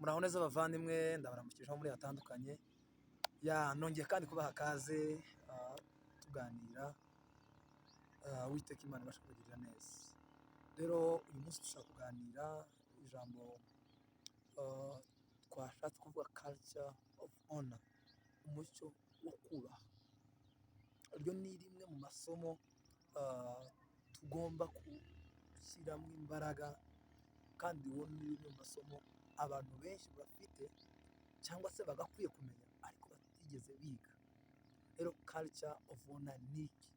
Muraho neza bavandimwe, ndabaramukije aho muri hatandukanye. Nongeye kandi kubaha kaze tuganira, Uwiteka Imana ibasha kubagirira neza. Rero uyu munsi dushaka kuganira ijambo twashatse kuvuga culture of honor, umuco wo kubaha. Iryo ni rimwe mu masomo tugomba gushyiramo imbaraga, kandi uwo ni rimwe mu masomo abantu benshi bafite cyangwa se bagakwiye kumenya ariko batigeze biga. Rero culture of honor ni iki?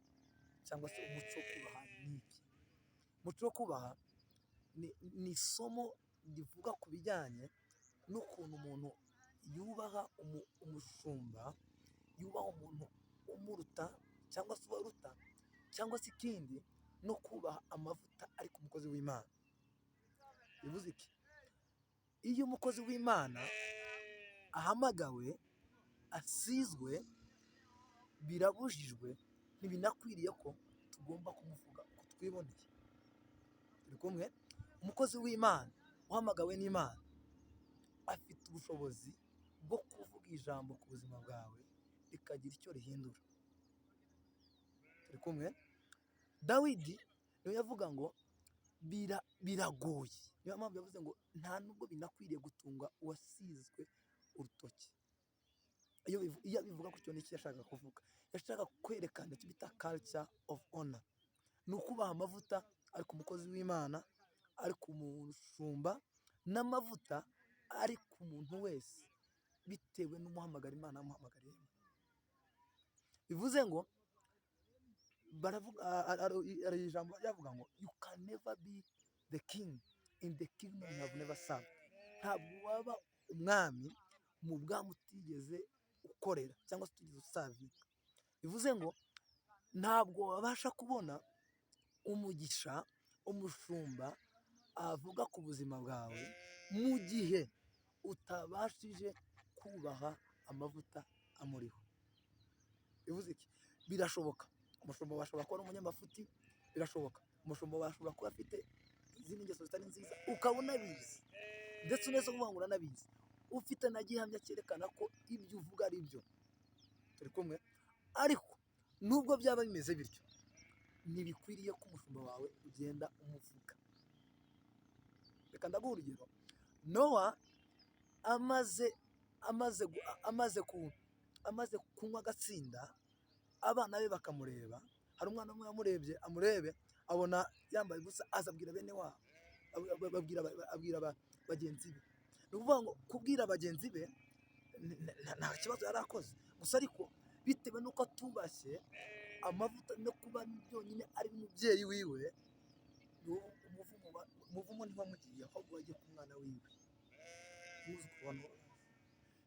Cyangwa se umuco wo kubaha ni iki? Umuco wo kubaha ni isomo rivuga ku bijyanye n'ukuntu umuntu yubaha umushumba, yubaha umuntu umuruta cyangwa se ubaruta, cyangwa se ikindi no kubaha amavuta ari ku mukozi w'Imana. Bivuze iki? Iyo umukozi w'Imana ahamagawe, asizwe, birabujijwe, ntibinakwiriye ko tugomba kumuvuga uko twiboneye. Turi kumwe? Umukozi w'Imana uhamagawe n'Imana afite ubushobozi bwo kuvuga ijambo ku buzima bwawe rikagira icyo rihindura. Turi kumwe? Dawidi niwe yavuga ngo biragoye. Niyo mpamvu yavuze ngo nta nubwo binakwiriye gutunga uwasizwe urutoki. Iyo abivuga gutyo ni iki yashakaga kuvuga? Yashakaga kwerekana icyo bita culture of honor. Ni ukubaha amavuta ari ku mukozi w'Imana, ari ku mushumba, n'amavuta ari ku muntu wese bitewe n'umuhamagaro Imana yamuhamagariyemo. Bivuze ngo hari ijambo ryavuga ngo you can never be the king in the kingdom you have never served. Ntabwo waba umwami mu bwami utigeze ukorera cyangwa se utigeze usavika. Bivuze ngo ntabwo wabasha kubona umugisha umushumba avuga ku buzima bwawe mu gihe utabashije kubaha amavuta amuriho. Bivuze iki? Birashoboka umushumba washobora kuba ari umunyamafuti, birashoboka umushumba washobora kuba afite izindi ngeso zitari nziza, ukaba unabizi ndetse uneze kuvuga ngo uranabizi, ufite na gihamya cyerekana ko ibyo uvuga ari byo. Turi kumwe? Ariko nubwo byaba bimeze bityo, ntibikwiriye ko umushumba wawe ugenda umuvuga. Reka ndaguha urugero. Nowa amaze kunywa agatsinda, abana be bakamureba. Hari umwana umwe amurebe abona yambaye ubusa, aza abwira bene wabo, abwira bagenzi be. Ni ukuvuga ngo kubwira bagenzi be nta kibazo yari akoze, gusa ariko bitewe n'uko atubashye amavuta no kuba byonyine ari umubyeyi wiwe, umuvumo ntiwamugiye ahubwo wagiye ku mwana wiwe.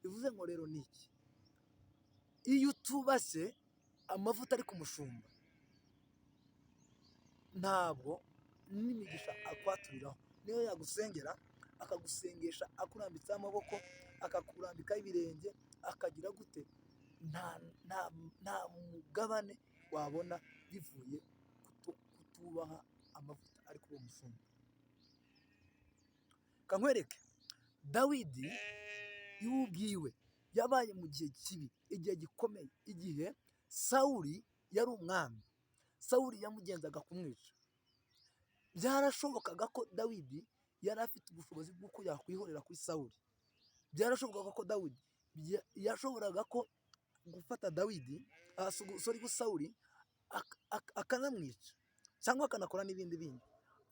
Bivuze ngo rero ni iki? Iyo utubashye amavuta ari ku mushumba, ntabwo n'imigisha akwaturiraho. Niyo yagusengera akagusengesha akurambitseho amaboko, akakurambikaho ibirenge, akagira gute, nta mugabane wabona bivuye kutubaha amavuta ari kuri uwo mushumba. Kankwereke, Dawidi y'ubwiwe yabaye mu gihe kibi, igihe gikomeye, igihe Sawuli yari umwami, Sawuli yamugenzaga kumwica. Byarashobokaga ko Dawidi yari afite ubushobozi bw'uko yakwihorera kuri Sawuli. Byarashobokaga ko Dawidi yashoboraga ko gufata Sawuli akanamwica cyangwa akanakora n'ibindi bindi,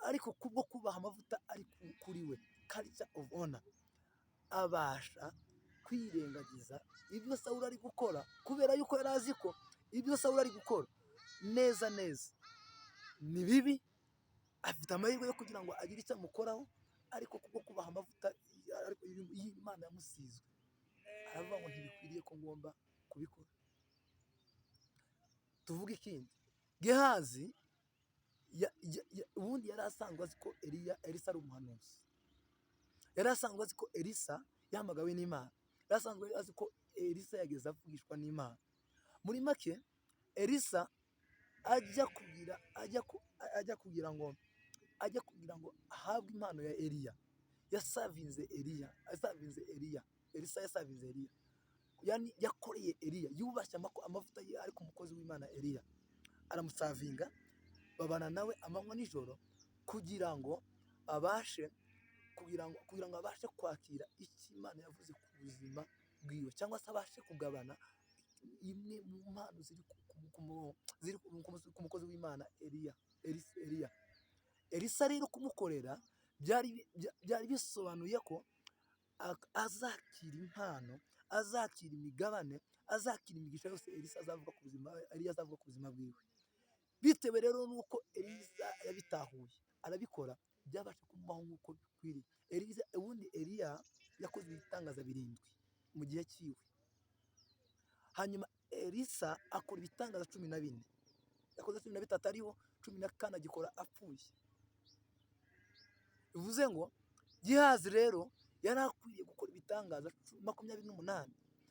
ariko kubwo kubaha amavuta ari kuri we, culture of honor, abasha kwirengagiza ibyo Sawuli ari gukora, kubera yuko yari azi ko ibyo Sawuli ari gukora neza ni bibi. Afite amahirwe yo kugira ngo agire icyo amukoraho, ariko kubwo kubaha amavuta y'Imana yamusizwe, aravuga ngo ntibikwiriye ko ngomba kubikora. Tuvuge ikindi. Gehazi ubundi yari asanzwe azi ko Elisa ari umuhanuzi. Yari asanzwe azi ko Elisa yahamagawe n'Imana. Yari asanzwe azi ko Elisa yageze avugishwa n'Imana. Muri make, Elisa ajya kugira ngo ahabwe impano ya Eliya, yasavinze Eliya, Elisa yasavinze Eliya, yani yakoreye Eliya, yubashye amavuta ye ariko umukozi w'Imana Eliya aramusavinga, babana nawe amanywa nijoro kugira ngo abashe abashe kwakira icyo Imana yavuze ku buzima bwiwe, cyangwa se abashe kugabana imwe mu mpano ziri ku mukozi w'Imana Eliya. Elisa rero kumukorera byari bisobanuye ko azakira impano, azakira imigabane, azakira imigisha yose Eliya azavuga ku buzima bwiwe. Bitewe rero nuko Elisa yabitahuye arabikora, byabasha kumubaho nk'uko bikwiriye. Ubundi Eliya yakoze ibitangaza 7 mu gihe cyiwe, hanyuma Elisa akora ibitangaza 14, yakoze 13 ariho 14 agikora apfuye. Bivuze ngo Gihazi rero yari akwiriye gukora ibitangaza 28,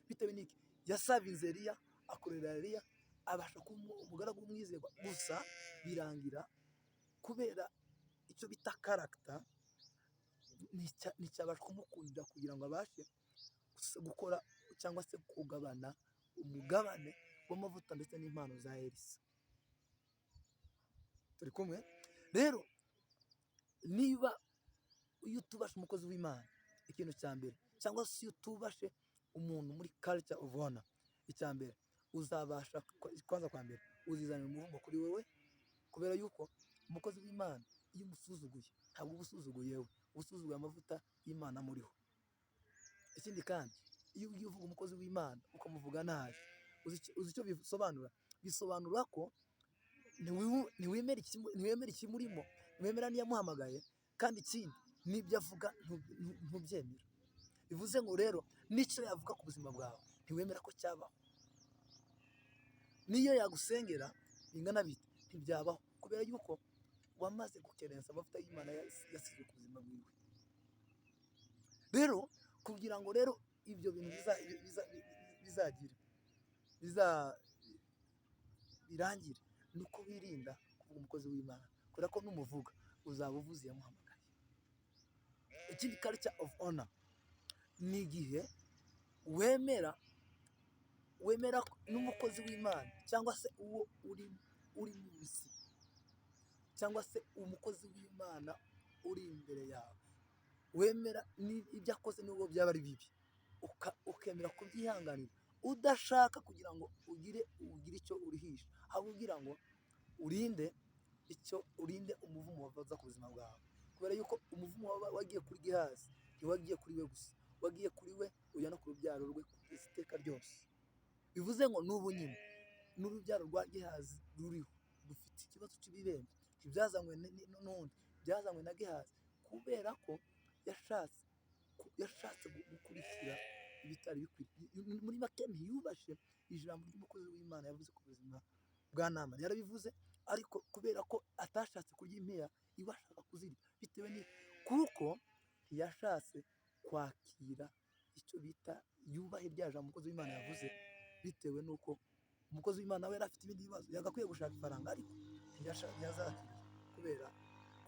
bitewe n'iki yasavinze Eliya, akorera Eliya, abasha kuba umugaragu w'umwizerwa, gusa birangira kubera icyo bita karagita nticyabasha kumukundira kugira ngo abashe gukora cyangwa se kugabana umugabane w'amavuta ndetse n'impano za Elisa. Turi kumwe rero, niba iyo utubashe umukozi w'Imana, ikintu cya mbere, cyangwa se iyo utubashe umuntu muri culture of honor, icya mbere uzabasha kwanza kwa mbere uzizanira umuvumo kuri wewe, kubera yuko umukozi w'Imana iyo umusuzuguye ntabwo uba usuzuguye we, usuzuguye amavuta y'Imana muriho. Ikindi kandi iyo ugiye uvuga umukozi w'Imana ukamuvuga nabi, uzi icyo bisobanura? Bisobanura ko ntiwemera ikimurimo, ntiwemera n'iyamuhamagaye, kandi ikindi n'ibyo avuga ntubyemera. Bivuze ngo rero n'icyo yavuga ku buzima bwawe ntiwemera ko cyabaho, n'iyo yagusengera bingana bite ntibyabaho, kubera yuko wamaze gukerensa amavuta y'Imana yasizwe ku buzima bwiwe. Rero kugira ngo rero ibyo bintu birangire, nuko wirinda kuvuga umukozi w'Imana, kubera ko n'umuvuga uzaba uvuze yamuhamagaye. Ikindi culture of honor ni igihe wemera n'umukozi w'Imana, cyangwa se uwo uri munsi, cyangwa se umukozi w'Imana uri imbere yawe, wemera ibyo akoze nubwo byaba ari bibi, ukemera kubyihanganira, udashaka kugira ngo ugire icyo urihisha, ahubwo ugira ngo urinde umuvumo waza ku buzima bwawe, kubera yuko umuvumo wagiye kuri Gihazi ntiwagiye kuri we gusa, wagiye kuri we ujya no ku rubyaro rwe kugeza iteka ryose. Bivuze ngo n'ubu nyine n'urubyaro rwa Gihazi ruriho rufite ikibazo cy'ibibembe, ntibyazanywe n'undi, byazanywe na Gihazi, kubera ko yashatse gukurikira ibitari bikwiye. Muri make ntiyubashye ijambo ry'umukozi w'Imana yavuze ku buzima bwa Namani. Yarabivuze, ariko kubera ko atashatse kurya impiya iwe ashaka kuzirya, bitewe kuko ntiyashatse kwakira icyo bita yubahe rya jambo umukozi w'Imana yavuze, bitewe n'uko umukozi w'Imana we yari afite ibindi bibazo, yagakwiye gushaka ifaranga, ariko ntiyazakira kubera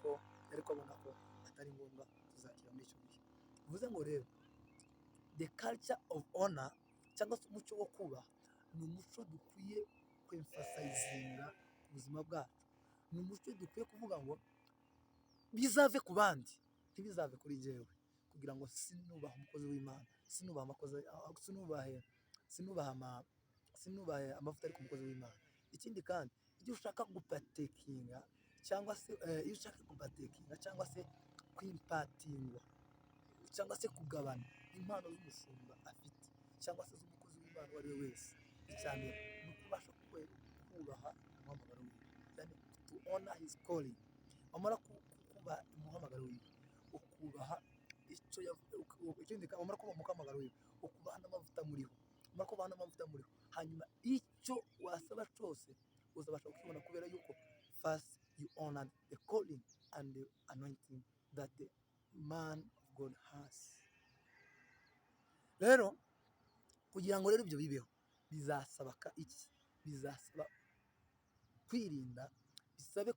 ko yari kubona ko atari ngombwa kuzakira muri icyo gihe. Bivuze ngo rero the culture of honor, cyangwa se umuco wo kubaha, ni umuco dukwiye kwemfasayizinga ku buzima bwacu, ni umuco dukwiye kuvuga ngo bizave ku bandi ntibizave kuri njyewe, kugira ngo sinubaha umukozi w'Imana, sinubahe amavuta ari ku mukozi w'Imana. Ikindi kandi iyo ushaka gupatekinga cyangwa se kwimpatingwa, cyangwa se kugabana impano z'umushumba afite, cyangwa se z'umukozi w'Imana uwo ari we wese, cyane ni ukubasha kubaha umuhamagaro wiwe, yani to honor his calling. Wamara kubaha umuhamagaro wiwe, ukubaha icyo ikindi kandi wamara kubaha umuhamagaro wiwe, ukubaha n'amavuta muriho, hanyuma icyo wasaba cyose uzabasha kukibona, kubera yuko first you honor the calling and the anointing that the man of God has. Rero kugira ngo rero ibyo bibeho, bizasaba kwirinda, bisabe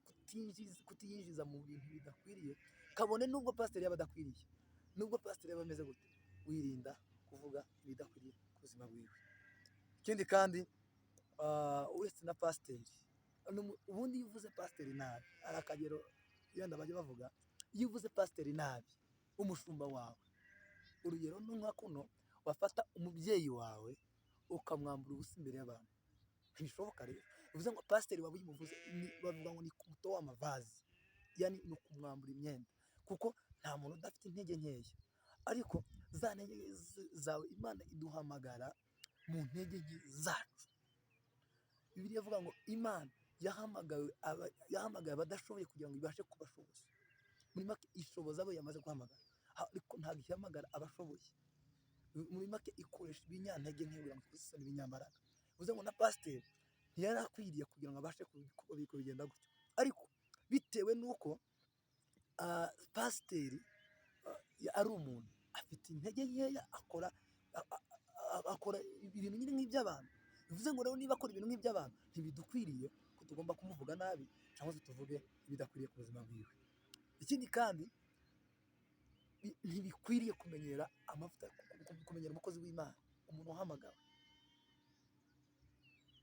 kutiyinjiza mu bintu bidakwiriye, kabone nubwo pasiteri yaba adakwiriye, nubwo pasiteri yaba ameze gute, wirinda kuvuga ibidakwiriye ku buzima bwiwe. Ikindi kandi uretse na pasiteri, ubundi iyo uvuze pasiteri nabi, hari akagero yenda bajya bavuga, iyo uvuze pasiteri nabi umushumba wawe, urugero ni nka kuno wafata umubyeyi wawe ukamwambura ubusa imbere y'abantu, ntibishoboka rero. Bivuze ngo pasiteri waba uyimuvuze, bavuga ngo ni ku muto w'amavazi, yani ni ukumwambura imyenda, kuko nta muntu udafite intege nkeya, ariko za ntege zawe Imana iduhamagara mu ntege nke zacu. Bibiliya ivuga ngo Imana yahamagaye abadashoboye kugira ngo ibashe kubashoboza. Muri make ishoboza abo yamaze guhamagara, ariko ntabwo ihamagara abashoboye. Muri make ikoresha ibinyantege nke kugira ngo ikusanye ibinyambaraga. Bivuze ngo na pasiteri ntiyari akwiriye kugira ngo abashe kubigenda gutyo, ariko bitewe n'uko pasiteri ari umuntu afite intege nkeya, akora ibintu nyine nk'iby'abantu. Bivuze ngo rero niba akora ibintu nk'iby'abantu, ntibidukwiriye ko tugomba kumuvuga nabi cyangwa se tuvuge ibidakwiriye ku buzima bwiwe. Ikindi kandi ntibikwiriye kumenyera amavuta, kumenyera umukozi w'Imana, umuntu uhamagawe.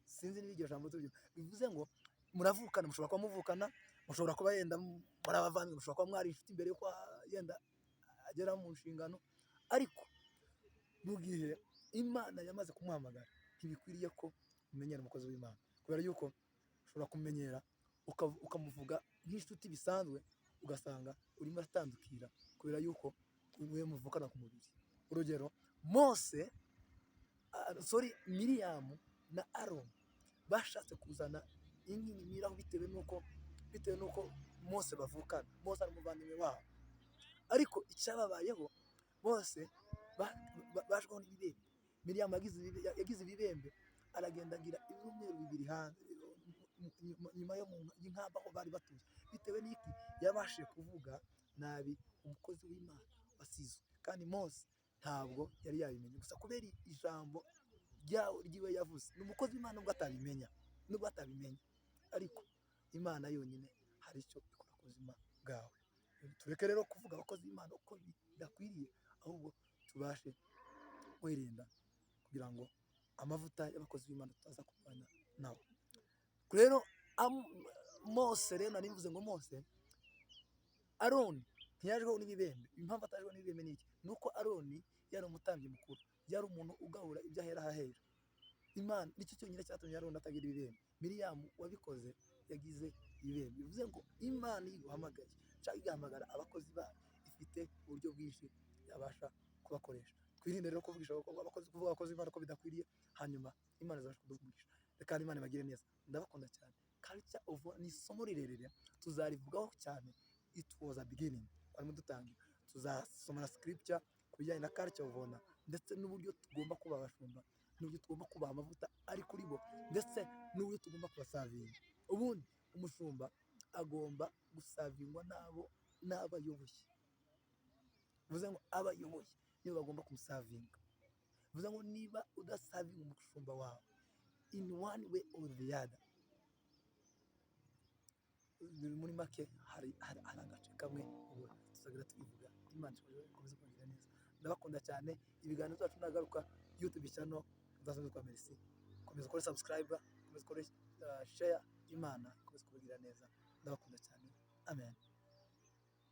Sinzi niba iryo jambo tubyumva. Bivuze ngo muravukana, mushobora kuba muvukana, mushobora kuba yenda muri abavandimwe, mushobora kuba mwari inshuti mbere yuko yenda agera mu nshingano, ariko mu gihe Imana yamaze kumuhamagara, ntibikwiriye ko umenyera umukozi w'Imana, kubera yuko ushobora kumenyera ukamuvuga nk'inshuti bisanzwe, ugasanga urimo aratandukira kubera yuko we muvukana ku mubiri. Urugero, Miriyamu na Aroni bashatse kuzana inkingi bitewe n'uko Mose bavukana. Mose ari umuvandimwe wabo, ariko icyababayeho bose bashweho n'ibibembe. Miriyamu yagize ibibembe, aragenda agira ibyumweru 2 hanze nyuma y'inkamba aho bari batuye, bitewe n'iki yabashije kuvuga nabi umukozi w'Imana wasizwe. Kandi Mose ntabwo yari yabimenye, gusa kubera ijambo ryiwe yavuze. Ni umukozi w'Imana nubwo atabimenya, ariko Imana yonyine hari icyo ikora ku buzima bwawe. Tureke rero kuvuga abakozi b'Imana uko bidakwiriye, ahubwo tubashe kwirinda kugira ngo amavuta y'abakozi b'Imana tutaza kurwanya nabo. Rero Mose rero nari mvuze ngo Aroni ntiyajweho n'ibibembe. Impamvu atajweho n'ibibembe ni iki? Ni uko Aroni yari umutambyi mukuru, yari umuntu ugabura ibyo ahera hahera. Imana nicyo cyonyine cyatumye Aroni atagira ibibembe. Miriyamu wabikoze yagize ibibembe. Bivuze ngo Imana iguhamagaye cyangwa igahamagara abakozi bayo, ifite uburyo bwinshi yabasha kubakoresha. Twirinde rero kuvuga abakozi b'Imana ko bidakwiriye, hanyuma Imana izabasha kudukumisha. Reka Imana ibagire neza. Ndabakunda cyane. Culture of Honor ni isomo rirerire, tuzarivugaho cyane. It was a beginning. Twarimo dutangira, tuzasoma na scripture ku bijyanye na culture of Honor, ndetse n'uburyo tugomba kuba abashumba, n'uburyo tugomba kubaha amavuta ari kuri bo, ndetse n'uburyo tugomba kubasavinga. Ubundi umushumba agomba gusavingwa n'abayoboye. Bivuze ngo abayoboye nibo bagomba kumusavinga. Bivuze ngo niba udasavinga umushumba wawe in one way or the other, muri make hari agace kamwe tuzagira tubivuga. Imana ikomeze kugira neza. Ndabakunda cyane. Ibiganiro byacu nagaruka YouTube channel udasanzwe kwa Merci. Komeza ukore subscribe, komeza ukore share. Imana ikomeze kugira neza. Ndabakunda cyane. Amen.